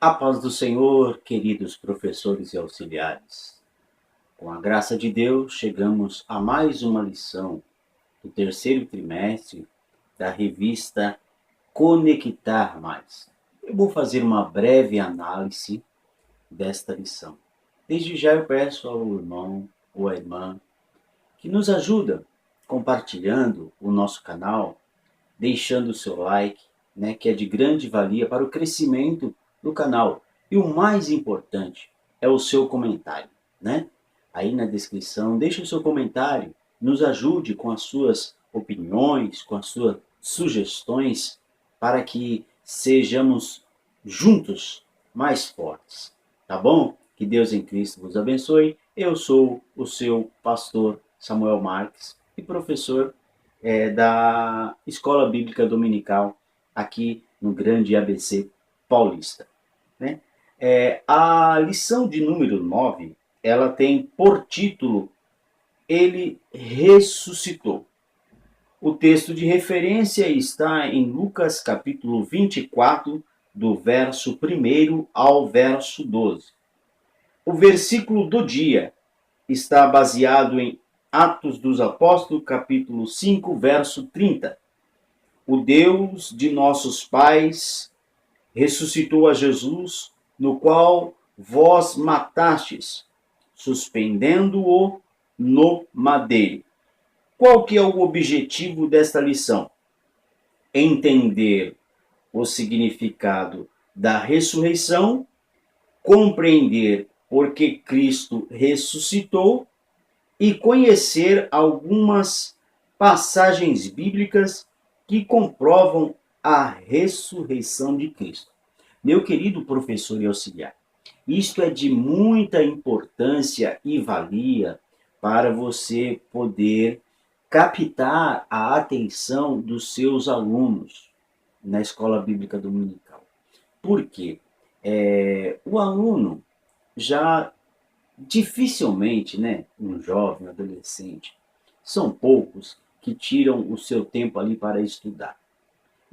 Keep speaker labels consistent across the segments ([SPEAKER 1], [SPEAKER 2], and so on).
[SPEAKER 1] A paz do Senhor, queridos professores e auxiliares. Com a graça de Deus, chegamos a mais uma lição do terceiro trimestre da revista Conectar Mais. Eu vou fazer uma breve análise desta lição. Desde já eu peço ao irmão ou à irmã que nos ajuda compartilhando o nosso canal, deixando o seu like, que é de grande valia para o crescimento do canal. E o mais importante é o seu comentário, né? Aí na descrição, deixe o seu comentário, nos ajude com as suas opiniões, com as suas sugestões, para que sejamos juntos mais fortes, tá bom? Que Deus em Cristo vos abençoe. Eu sou o seu pastor Samuel Marques e professor da Escola Bíblica Dominical aqui no Grande ABC Paulista, né? A lição de número 9, ela tem por título Ele ressuscitou. O texto de referência está em Lucas capítulo 24, do verso 1 ao verso 12. O versículo do dia está baseado em Atos dos Apóstolos, capítulo 5, verso 30. O Deus de nossos pais ressuscitou a Jesus, no qual vós matastes, suspendendo-o no madeiro. Qual que é o objetivo desta lição? Entender o significado da ressurreição, compreender por que Cristo ressuscitou e conhecer algumas passagens bíblicas que comprovam a ressurreição de Cristo. Meu querido professor e auxiliar, isto é de muita importância e valia para você poder captar a atenção dos seus alunos na Escola Bíblica Dominical. Por quê? O aluno já dificilmente, um jovem, um adolescente, são poucos que tiram o seu tempo ali para estudar.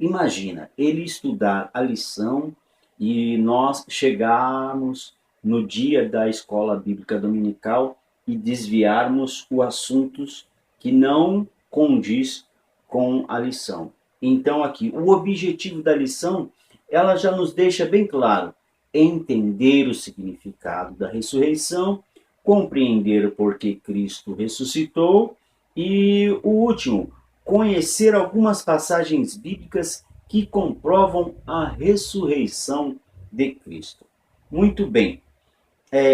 [SPEAKER 1] Imagina, ele estudar a lição e nós chegarmos no dia da Escola Bíblica Dominical e desviarmos os assuntos que não condiz com a lição. Então aqui, o objetivo da lição, ela já nos deixa bem claro, entender o significado da ressurreição, compreender por que Cristo ressuscitou e o último, conhecer algumas passagens bíblicas que comprovam a ressurreição de Cristo. Muito bem.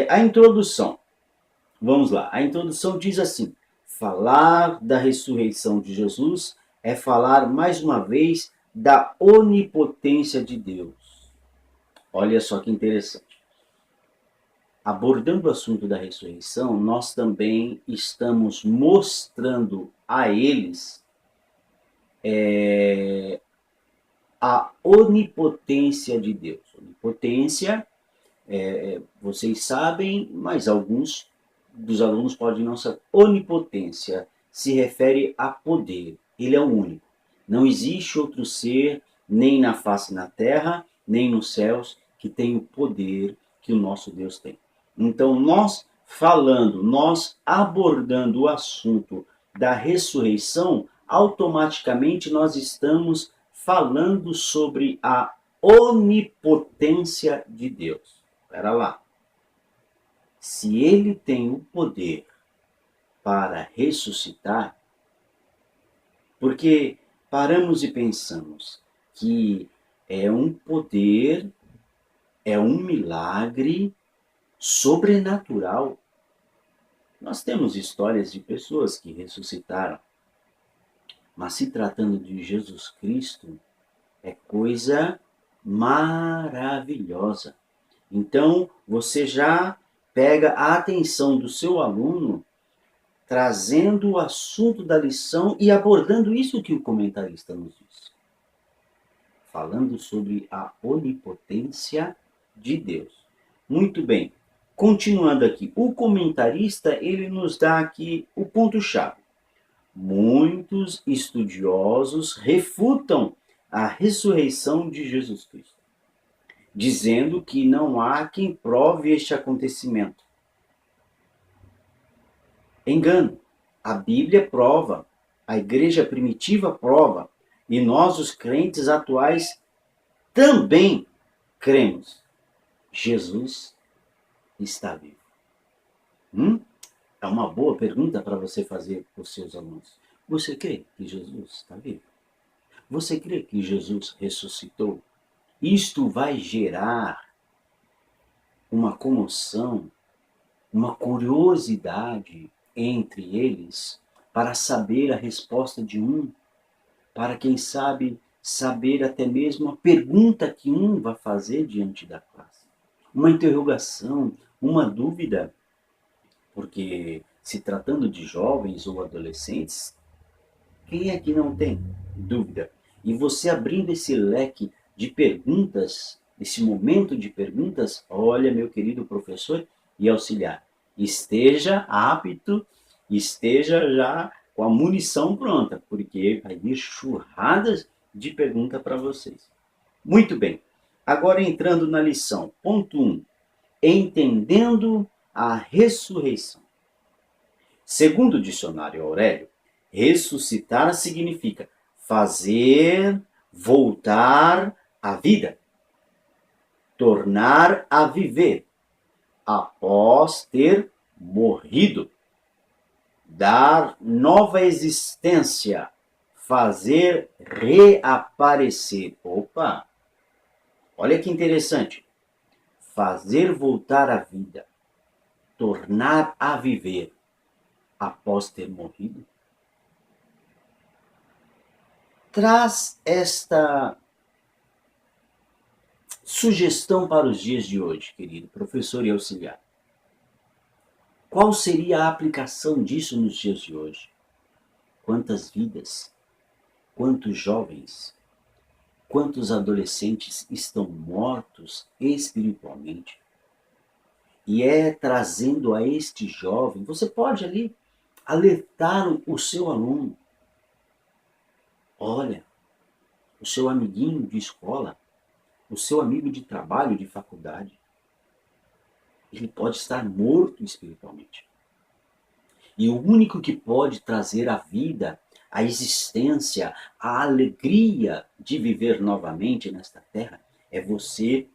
[SPEAKER 1] A introdução. Vamos lá. A introdução diz assim: falar da ressurreição de Jesus é falar mais uma vez da onipotência de Deus. Olha só que interessante. Abordando o assunto da ressurreição, nós também estamos mostrando a eles a onipotência de Deus. Onipotência, vocês sabem, mas alguns dos alunos podem não saber. Onipotência se refere a poder. Ele é o único. Não existe outro ser, nem na face da terra, nem nos céus, que tem o poder que o nosso Deus tem. Então, nós abordando o assunto da ressurreição, automaticamente nós estamos falando sobre a onipotência de Deus. Espera lá. Se ele tem o poder para ressuscitar, porque paramos e pensamos que é um poder, é um milagre sobrenatural. Nós temos histórias de pessoas que ressuscitaram, mas se tratando de Jesus Cristo, é coisa maravilhosa. Então, você já pega a atenção do seu aluno, trazendo o assunto da lição e abordando isso que o comentarista nos diz. Falando sobre a onipotência de Deus. Muito bem. Continuando aqui, o comentarista, ele nos dá aqui o ponto-chave. Muitos estudiosos refutam a ressurreição de Jesus Cristo. dizendo que não há quem prove este acontecimento. Engano. A Bíblia prova, a igreja primitiva prova, e nós, os crentes atuais, também cremos. Jesus está vivo. É uma boa pergunta para você fazer para os seus alunos. Você crê que Jesus está vivo? Você crê que Jesus ressuscitou? Isto vai gerar uma comoção, uma curiosidade entre eles para saber a resposta de um, para quem sabe saber até mesmo a pergunta que um vai fazer diante da classe. Uma interrogação, uma dúvida, porque se tratando de jovens ou adolescentes, quem é que não tem dúvida? E você abrindo esse leque de perguntas, esse momento de perguntas, olha, meu querido professor e auxiliar, esteja apto, esteja já com a munição pronta, porque vai vir churradas de pergunta para vocês. Muito bem. Agora entrando na lição. Ponto 1. Entendendo a ressurreição. Segundo o dicionário Aurélio, ressuscitar significa fazer voltar à vida, tornar a viver após ter morrido, dar nova existência, fazer reaparecer. Opa! Olha que interessante. Fazer voltar à vida, tornar a viver após ter morrido. Traz esta sugestão para os dias de hoje, querido professor e auxiliar. Qual seria a aplicação disso nos dias de hoje? Quantas vidas, quantos jovens, quantos adolescentes estão mortos espiritualmente? E é trazendo a este jovem, você pode ali alertar o seu aluno. Olha, o seu amiguinho de escola, o seu amigo de trabalho, de faculdade, ele pode estar morto espiritualmente. E o único que pode trazer a vida, a existência, a alegria de viver novamente nesta terra é você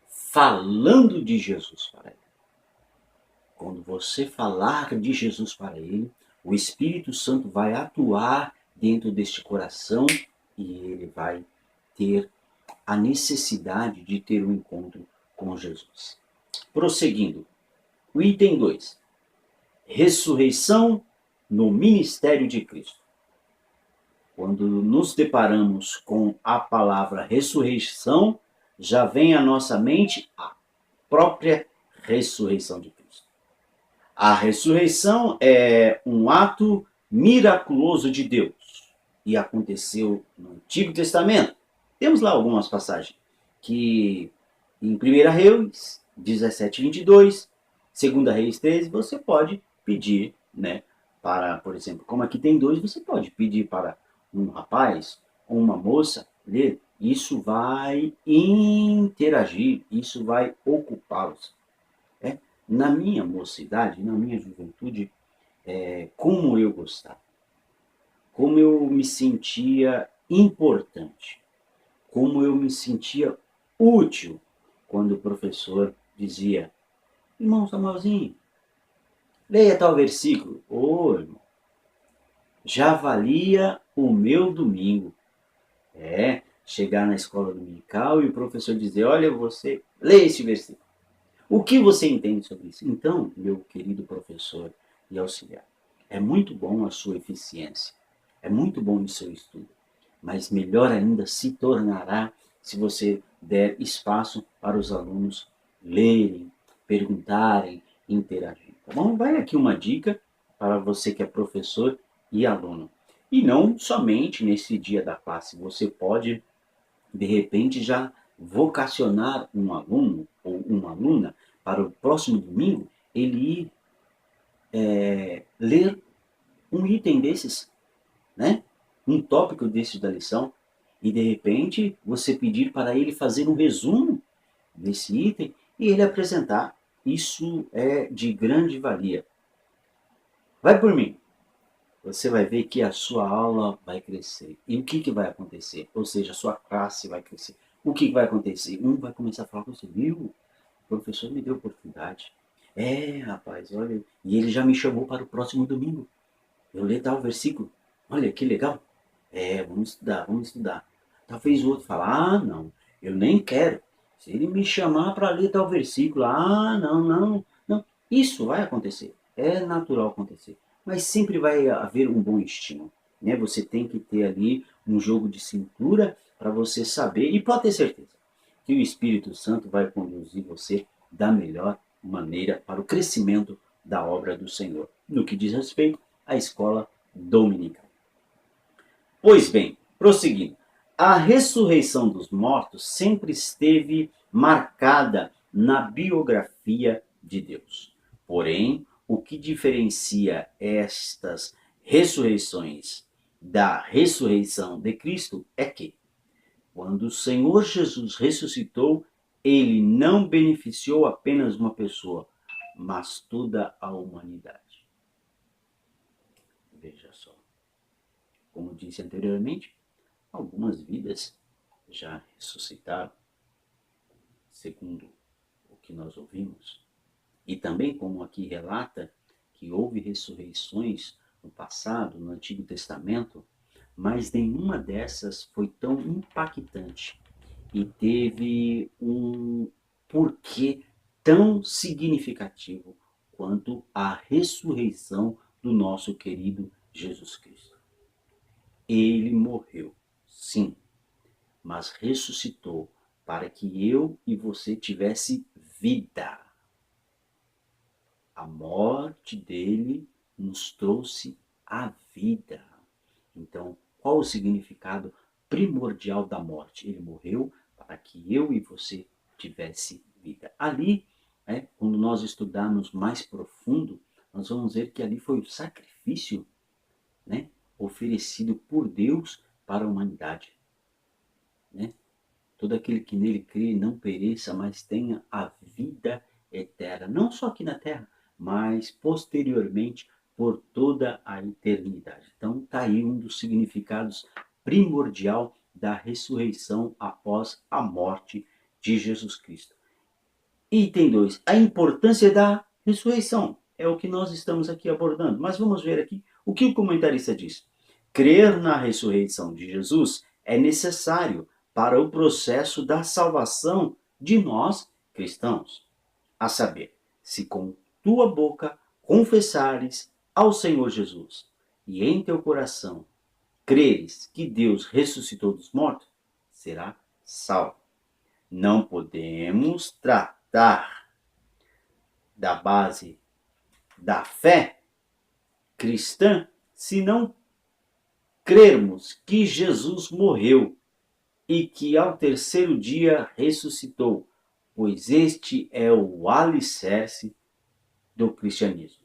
[SPEAKER 1] falando de Jesus para ele. Quando você falar de Jesus para ele, o Espírito Santo vai atuar dentro deste coração e ele vai ter a necessidade de ter um encontro com Jesus. Prosseguindo, o item 2. Ressurreição no ministério de Cristo. Quando nos deparamos com a palavra ressurreição, já vem à nossa mente a própria ressurreição de Cristo. A ressurreição é um ato miraculoso de Deus e aconteceu no Antigo Testamento. Temos lá algumas passagens que em 1 Reis 17:22, 2 Reis 13, você pode pedir, né, para, por exemplo, como aqui tem 2, você pode pedir para um rapaz ou uma moça ler. Isso vai interagir, isso vai ocupá-los. Na minha mocidade, na minha juventude, como eu gostava, como eu me sentia importante, como eu me sentia útil quando o professor dizia: irmão Samuelzinho, leia tal versículo. Ô, irmão, já valia o meu domingo. Chegar na escola dominical e o professor dizer: olha, você lê esse versículo. O que você entende sobre isso? Então, meu querido professor e auxiliar, é muito bom a sua eficiência, é muito bom o seu estudo, mas melhor ainda se tornará se você der espaço para os alunos lerem, perguntarem, interagir. Tá bom? Vai aqui uma dica para você que é professor e aluno. E não somente nesse dia da classe, você pode, de repente, já vocacionar um aluno ou uma aluna para o próximo domingo, ele ir ler um item desses, né? Um tópico desses da lição, e de repente você pedir para ele fazer um resumo desse item e ele apresentar. Isso é de grande valia. Vai por mim. Você vai ver que a sua aula vai crescer. E o que vai acontecer? Ou seja, a sua classe vai crescer. O que vai acontecer? Um vai começar a falar com você, viu? O professor me deu oportunidade. É, rapaz, olha. E ele já me chamou para o próximo domingo. Eu ler tal versículo. Olha, que legal. É, vamos estudar, vamos estudar. Talvez o outro fale, ah, não, eu nem quero. Se ele me chamar para ler tal versículo, ah, não, não, não. Isso vai acontecer. É natural acontecer. Mas sempre vai haver um bom estímulo. Né? Você tem que ter ali um jogo de cintura para você saber, e pode ter certeza, que o Espírito Santo vai conduzir você da melhor maneira para o crescimento da obra do Senhor, no que diz respeito à escola dominical. Pois bem, prosseguindo, a ressurreição dos mortos sempre esteve marcada na biografia de Deus. Porém, o que diferencia estas ressurreições da ressurreição de Cristo é que, quando o Senhor Jesus ressuscitou, ele não beneficiou apenas uma pessoa, mas toda a humanidade. Veja só. Como disse anteriormente, algumas vidas já ressuscitaram, segundo o que nós ouvimos. E também, como aqui relata, que houve ressurreições no passado, no Antigo Testamento, mas nenhuma dessas foi tão impactante e teve um porquê tão significativo quanto a ressurreição do nosso querido Jesus Cristo. Ele morreu, sim, mas ressuscitou para que eu e você tivesse vida. A morte dele nos trouxe a vida. Então, qual o significado primordial da morte? Ele morreu para que eu e você tivesse vida. Ali, quando nós estudarmos mais profundo, nós vamos ver que ali foi o sacrifício, né, oferecido por Deus para a humanidade. Né? Todo aquele que nele crê não pereça, mas tenha a vida eterna. Não só aqui na terra, mas posteriormente por toda a eternidade. Então está aí um dos significados primordial da ressurreição após a morte de Jesus Cristo. Item 2. A importância da ressurreição. É o que nós estamos aqui abordando. Mas vamos ver aqui o que o comentarista diz. Crer na ressurreição de Jesus é necessário para o processo da salvação de nós cristãos. A saber, se com tua boca confessares ao Senhor Jesus e em teu coração creres que Deus ressuscitou dos mortos, será salvo. Não podemos tratar da base da fé cristã se não crermos que Jesus morreu e que ao terceiro dia ressuscitou, pois este é o alicerce do cristianismo.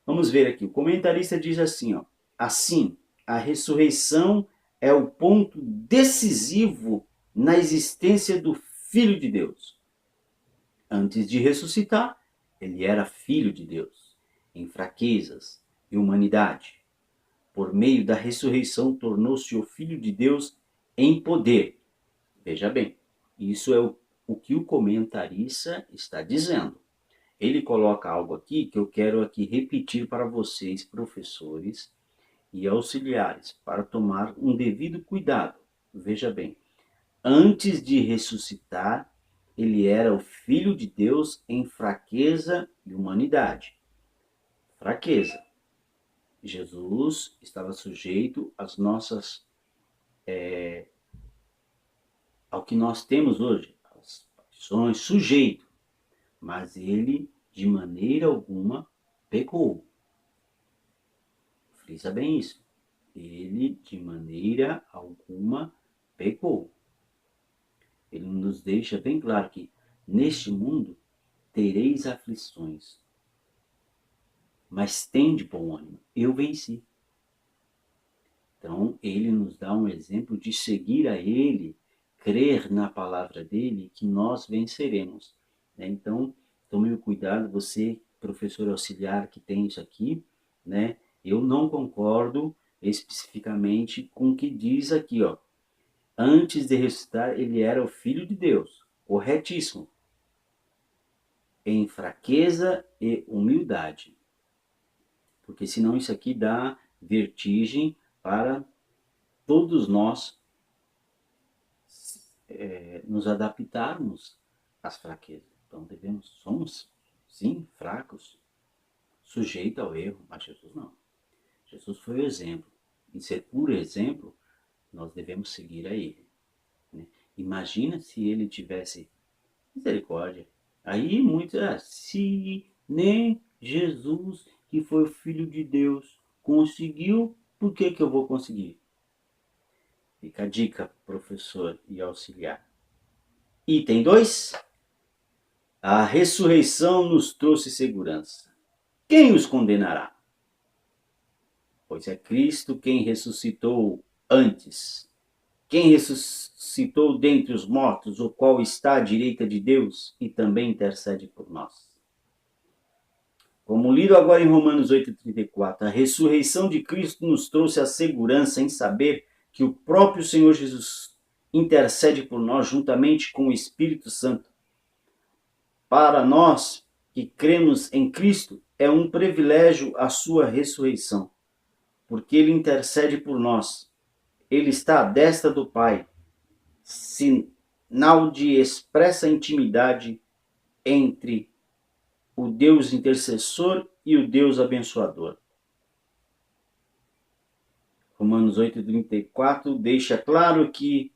[SPEAKER 1] Vamos ver aqui, o comentarista diz assim, ó, assim, a ressurreição é o ponto decisivo na existência do Filho de Deus. Antes de ressuscitar, ele era Filho de Deus, em fraquezas e humanidade. Por meio da ressurreição, tornou-se o Filho de Deus em poder. Veja bem, isso é o que o comentarista está dizendo. Ele coloca algo aqui que eu quero aqui repetir para vocês, professores e auxiliares, para tomar um devido cuidado. Veja bem, antes de ressuscitar, ele era o Filho de Deus em fraqueza e humanidade. Fraqueza. Jesus estava sujeito às nossas, ao que nós temos hoje, às paixões, sujeito. Mas ele, de maneira alguma, pecou. Frisa bem isso. Ele, de maneira alguma, pecou. Ele nos deixa bem claro que neste mundo tereis aflições, mas tende bom ânimo, eu venci. Então, ele nos dá um exemplo de seguir a ele, crer na palavra dele que nós venceremos. Né? Então, tome cuidado, você, professor auxiliar que tem isso aqui, né? Eu não concordo especificamente com o que diz aqui, ó. Antes de ressuscitar, ele era o Filho de Deus, corretíssimo, em fraqueza e humildade. Porque senão isso aqui dá vertigem para todos nós nos adaptarmos às fraquezas. Então somos sim fracos, sujeitos ao erro, mas Jesus não. Jesus foi o exemplo. Em ser puro exemplo, nós devemos seguir a ele. Né? Imagina se ele tivesse misericórdia. Aí muitos, se nem Jesus, que foi o Filho de Deus, conseguiu, por que eu vou conseguir? Fica a dica, professor e auxiliar. Item 2. A ressurreição nos trouxe segurança. Quem os condenará? Pois é Cristo quem ressuscitou antes. Quem ressuscitou dentre os mortos, o qual está à direita de Deus e também intercede por nós. Como lido agora em Romanos 8,34, a ressurreição de Cristo nos trouxe a segurança em saber que o próprio Senhor Jesus intercede por nós juntamente com o Espírito Santo. Para nós que cremos em Cristo, é um privilégio a sua ressurreição, porque ele intercede por nós. Ele está à destra do Pai, sinal de expressa intimidade entre o Deus intercessor e o Deus abençoador. Romanos 8,34 deixa claro que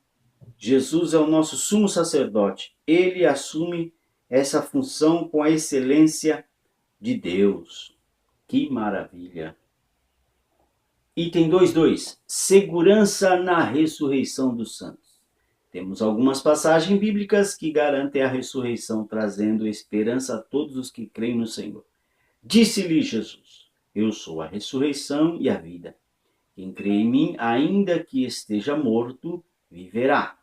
[SPEAKER 1] Jesus é o nosso sumo sacerdote. Ele assume essa função com a excelência de Deus. Que maravilha! Item 2.2. Segurança na ressurreição dos santos. Temos algumas passagens bíblicas que garantem a ressurreição, trazendo esperança a todos os que creem no Senhor. Disse-lhe Jesus: Eu sou a ressurreição e a vida. Quem crê em mim, ainda que esteja morto, viverá.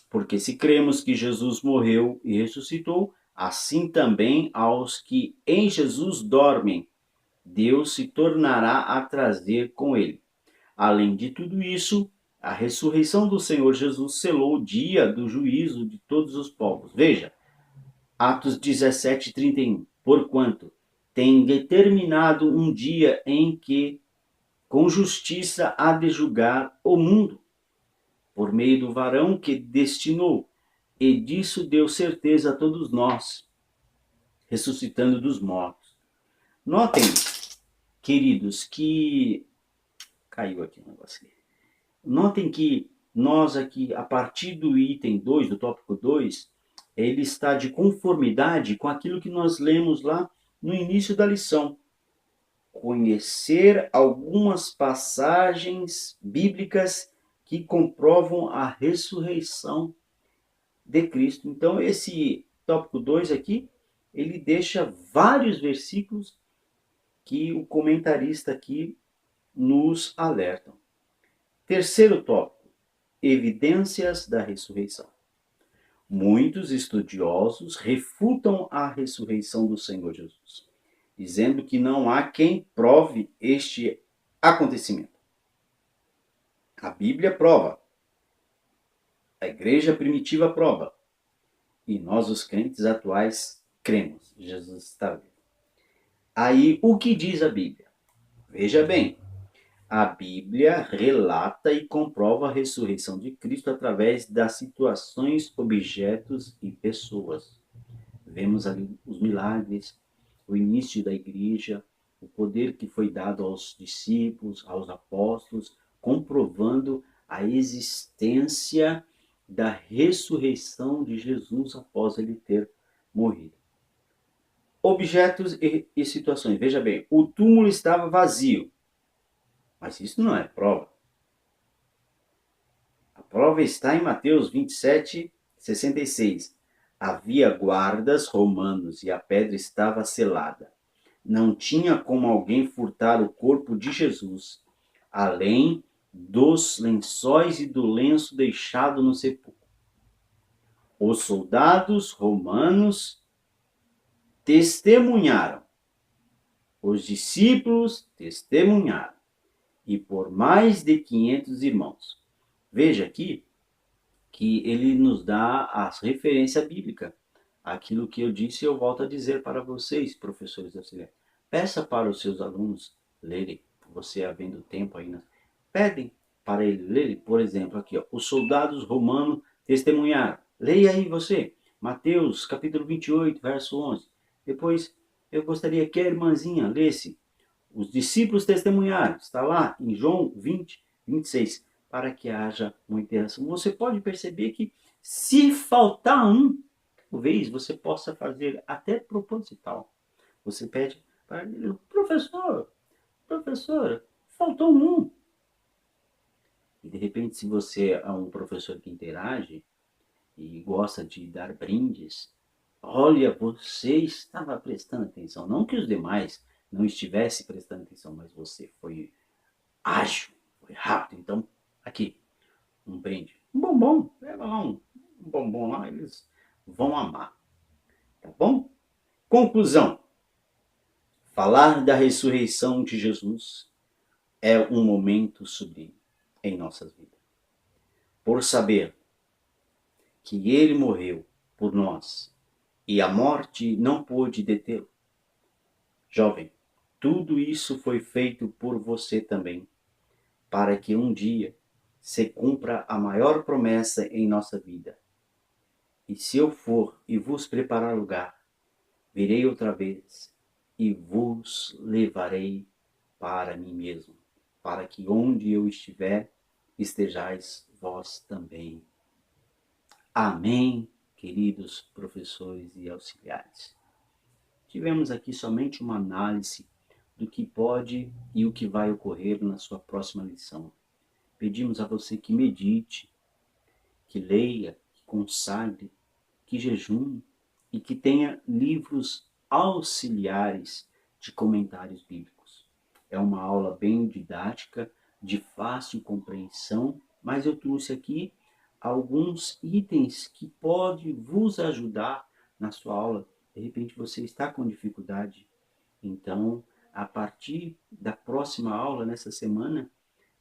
[SPEAKER 1] Porque se cremos que Jesus morreu e ressuscitou, assim também aos que em Jesus dormem, Deus se tornará a trazer com ele. Além de tudo isso, a ressurreição do Senhor Jesus selou o dia do juízo de todos os povos. Veja, Atos 17:31. Porquanto tem determinado um dia em que, com justiça, há de julgar o mundo, por meio do varão que destinou, e disso deu certeza a todos nós, ressuscitando dos mortos. Notem, queridos, que... Caiu aqui o negócio aqui. Notem que nós aqui, a partir do item 2, do tópico 2, ele está de conformidade com aquilo que nós lemos lá no início da lição. Conhecer algumas passagens bíblicas que comprovam a ressurreição de Cristo. Então, esse tópico 2 aqui, ele deixa vários versículos que o comentarista aqui nos alertam. Terceiro tópico, evidências da ressurreição. Muitos estudiosos refutam a ressurreição do Senhor Jesus, dizendo que não há quem prove este acontecimento. A Bíblia prova, a igreja primitiva prova, e nós, os crentes atuais, cremos. Jesus está vivo. Aí, o que diz a Bíblia? Veja bem, a Bíblia relata e comprova a ressurreição de Cristo através das situações, objetos e pessoas. Vemos ali os milagres, o início da igreja, o poder que foi dado aos discípulos, aos apóstolos, comprovando a existência da ressurreição de Jesus após ele ter morrido. Objetos e situações. Veja bem, o túmulo estava vazio. Mas isso não é prova. A prova está em Mateus 27:66. Havia guardas romanos e a pedra estava selada. Não tinha como alguém furtar o corpo de Jesus, além dos lençóis e do lenço deixado no sepulcro. Os soldados romanos testemunharam, os discípulos testemunharam, e por mais de 500 irmãos. Veja aqui que ele nos dá a referência bíblica. Aquilo que eu disse, eu volto a dizer para vocês, professores auxiliares. Peça para os seus alunos lerem, você havendo tempo aí, pedem para ele lerem, por exemplo, aqui, ó, os soldados romanos testemunharam. Leia aí você, Mateus capítulo 28, verso 11. Depois, eu gostaria que a irmãzinha lesse, os discípulos testemunharam, está lá em João 20, 26, para que haja uma interação. Você pode perceber que se faltar um, talvez você possa fazer até proposital. Você pede para ele, professor, professora, faltou um. E de repente, se você é um professor que interage e gosta de dar brindes, olha, você estava prestando atenção. Não que os demais não estivessem prestando atenção, mas você foi ágil, foi rápido. Então, aqui, um brinde. Um bombom, leva lá um bombom lá, eles vão amar. Tá bom? Conclusão. Falar da ressurreição de Jesus é um momento sublime em nossas vidas. Por saber que ele morreu por nós e a morte não pôde detê-lo. Jovem, tudo isso foi feito por você também, para que um dia se cumpra a maior promessa em nossa vida. E se eu for e vos preparar lugar, virei outra vez e vos levarei para mim mesmo, para que onde eu estiver, estejais vós também. Amém, queridos professores e auxiliares. Tivemos aqui somente uma análise do que pode e o que vai ocorrer na sua próxima lição. Pedimos a você que medite, que leia, que consagre, que jejune e que tenha livros auxiliares de comentários bíblicos. É uma aula bem didática, de fácil compreensão, mas eu trouxe aqui alguns itens que podem vos ajudar na sua aula. De repente você está com dificuldade, então a partir da próxima aula, nessa semana,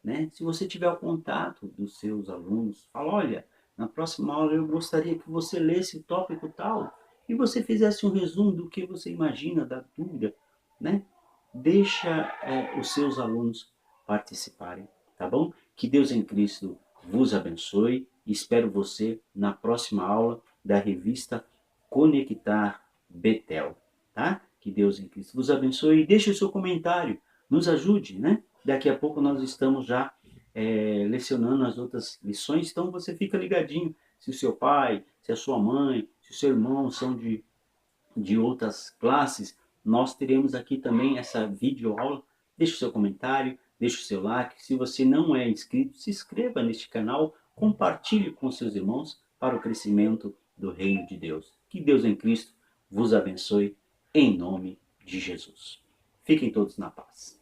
[SPEAKER 1] né, se você tiver o contato dos seus alunos, fala, olha, na próxima aula eu gostaria que você lesse o tópico tal e você fizesse um resumo do que você imagina da dúvida, né? Deixa os seus alunos participarem, tá bom? Que Deus em Cristo vos abençoe e espero você na próxima aula da revista Conectar Betel, tá? Que Deus em Cristo vos abençoe e deixe o seu comentário, nos ajude, né? Daqui a pouco nós estamos já lecionando as outras lições, então você fica ligadinho se o seu pai, se a sua mãe, se o seu irmão são de outras classes, nós teremos aqui também essa videoaula. Deixe o seu comentário, deixe o seu like. Se você não é inscrito, se inscreva neste canal, compartilhe com seus irmãos para o crescimento do reino de Deus. Que Deus em Cristo vos abençoe em nome de Jesus. Fiquem todos na paz.